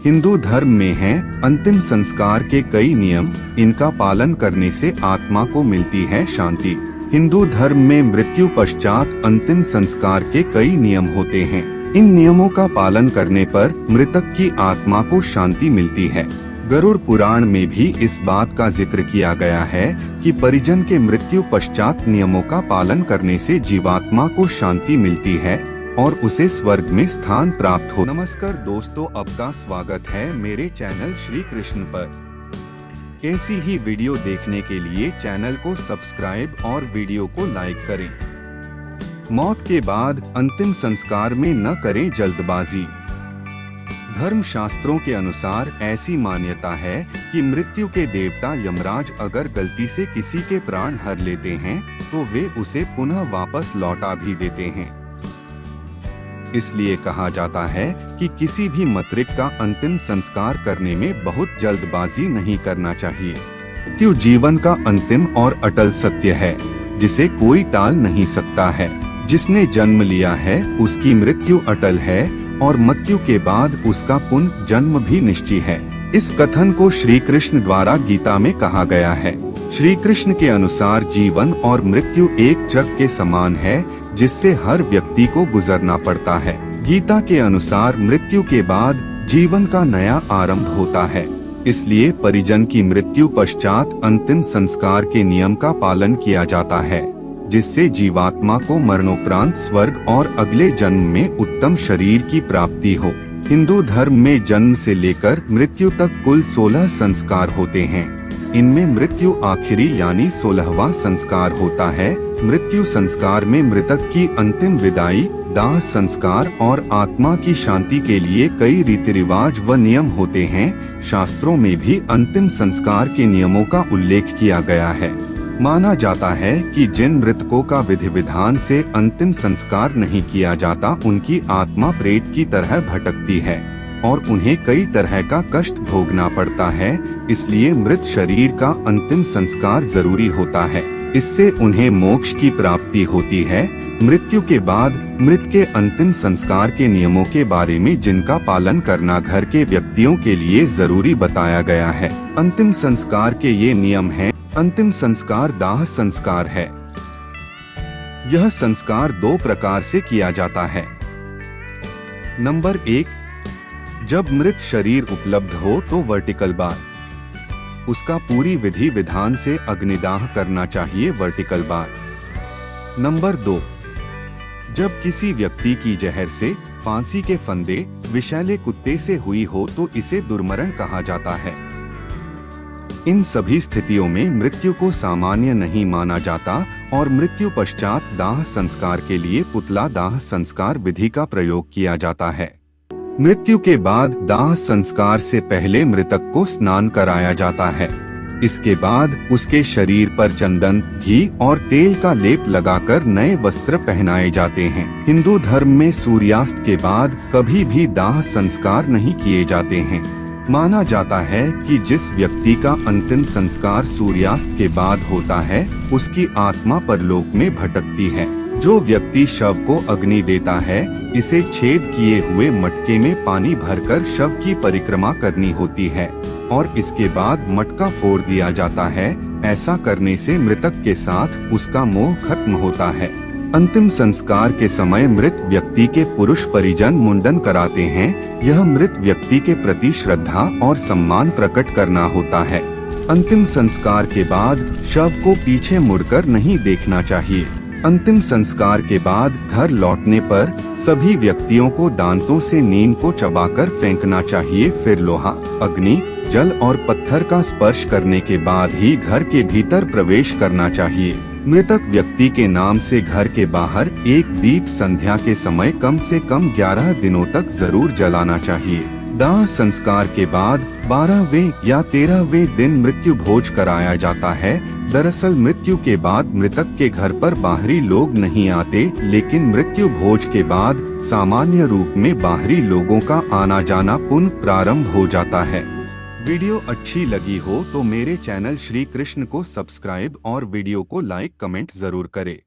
हिंदू धर्म में हैं अंतिम संस्कार के कई नियम, इनका पालन करने से आत्मा को मिलती है शांति। हिंदू धर्म में मृत्यु पश्चात अंतिम संस्कार के कई नियम होते हैं। इन नियमों का पालन करने पर मृतक की आत्मा को शांति मिलती है। गरुड़ पुराण में भी इस बात का जिक्र किया गया है कि परिजन के मृत्यु पश्चात नियमों का पालन करने से जीवात्मा को शांति मिलती है और उसे स्वर्ग में स्थान प्राप्त हो। नमस्कार दोस्तों, आपका स्वागत है मेरे चैनल श्री कृष्ण पर। ऐसी ही वीडियो देखने के लिए चैनल को सब्सक्राइब और वीडियो को लाइक करें। मौत के बाद अंतिम संस्कार में न करें जल्दबाजी। धर्म शास्त्रों के अनुसार ऐसी मान्यता है कि मृत्यु के देवता यमराज अगर गलती से किसी के प्राण हर लेते हैं तो वे उसे पुनः वापस लौटा भी देते हैं। इसलिए कहा जाता है कि किसी भी मृतक का अंतिम संस्कार करने में बहुत जल्दबाजी नहीं करना चाहिए। मृत्यु जीवन का अंतिम और अटल सत्य है जिसे कोई टाल नहीं सकता है। जिसने जन्म लिया है उसकी मृत्यु अटल है और मृत्यु के बाद उसका पुनः जन्म भी निश्चित है। इस कथन को श्री कृष्ण द्वारा गीता में कहा गया है। श्री कृष्ण के अनुसार जीवन और मृत्यु एक ट्रक के समान है जिससे हर व्यक्ति को गुजरना पड़ता है। गीता के अनुसार मृत्यु के बाद जीवन का नया आरंभ होता है। इसलिए परिजन की मृत्यु पश्चात अंतिम संस्कार के नियम का पालन किया जाता है, जिससे जीवात्मा को मरणोपरांत स्वर्ग और अगले जन्म में उत्तम शरीर की प्राप्ति हो। हिंदू धर्म में जन्म से लेकर मृत्यु तक कुल 16 संस्कार होते हैं। इनमें मृत्यु आखिरी यानी 16वां संस्कार होता है। मृत्यु संस्कार में मृतक की अंतिम विदाई, दाह संस्कार और आत्मा की शांति के लिए कई रीति रिवाज व नियम होते हैं। शास्त्रों में भी अंतिम संस्कार के नियमों का उल्लेख किया गया है। माना जाता है कि जिन मृतकों का विधि विधान से अंतिम संस्कार नहीं किया जाता उनकी आत्मा प्रेत की तरह भटकती है और उन्हें कई तरह का कष्ट भोगना पड़ता है। इसलिए मृत शरीर का अंतिम संस्कार जरूरी होता है। इससे उन्हें मोक्ष की प्राप्ति होती है। मृत्यु के बाद मृत के अंतिम संस्कार के नियमों के बारे में जिनका पालन करना घर के व्यक्तियों के लिए जरूरी बताया गया है। अंतिम संस्कार के ये नियम हैं। अंतिम संस्कार दाह संस्कार है। यह संस्कार 2 प्रकार से किया जाता है। नंबर 1, जब मृत शरीर उपलब्ध हो तो वर्टिकल बार। उसका पूरी विधि विधान से अग्निदाह करना चाहिए, वर्टिकल बार। नंबर 2, जब किसी व्यक्ति की जहर से, फांसी के फंदे, विषैले कुत्ते से हुई हो तो इसे दुर्मरण कहा जाता है। इन सभी स्थितियों में मृत्यु को सामान्य नहीं माना जाता और मृत्यु पश्चात दाह संस्कार के लिए पुतला दाह संस्कार विधि का प्रयोग किया जाता है। मृत्यु के बाद दाह संस्कार से पहले मृतक को स्नान कराया जाता है। इसके बाद उसके शरीर पर चंदन, घी और तेल का लेप लगाकर नए वस्त्र पहनाए जाते हैं। हिंदू धर्म में सूर्यास्त के बाद कभी भी दाह संस्कार नहीं किए जाते हैं। माना जाता है कि जिस व्यक्ति का अंतिम संस्कार सूर्यास्त के बाद होता है उसकी आत्मा परलोक में भटकती है। जो व्यक्ति शव को अग्नि देता है, इसे छेद किए हुए मटके में पानी भरकर शव की परिक्रमा करनी होती है और इसके बाद मटका फोड़ दिया जाता है। ऐसा करने से मृतक के साथ उसका मोह खत्म होता है। अंतिम संस्कार के समय मृत व्यक्ति के पुरुष परिजन मुंडन कराते हैं। यह मृत व्यक्ति के प्रति श्रद्धा और सम्मान प्रकट करना होता है। अंतिम संस्कार के बाद शव को पीछे मुड़कर नहीं देखना चाहिए। अंतिम संस्कार के बाद घर लौटने पर सभी व्यक्तियों को दांतों से नीम को चबाकर फेंकना चाहिए। फिर लोहा, अग्नि, जल और पत्थर का स्पर्श करने के बाद ही घर के भीतर प्रवेश करना चाहिए। मृतक व्यक्ति के नाम से घर के बाहर एक दीप संध्या के समय कम से कम 11 दिनों तक जरूर जलाना चाहिए। दाह संस्कार के बाद 12वें या 13वें दिन मृत्यु भोज कराया जाता है। दरअसल मृत्यु के बाद मृतक के घर पर बाहरी लोग नहीं आते, लेकिन मृत्यु भोज के बाद सामान्य रूप में बाहरी लोगों का आना जाना पुनः प्रारंभ हो जाता है। वीडियो अच्छी लगी हो तो मेरे चैनल श्री कृष्ण को सब्सक्राइब और वीडियो को लाइक कमेंट जरूर करें।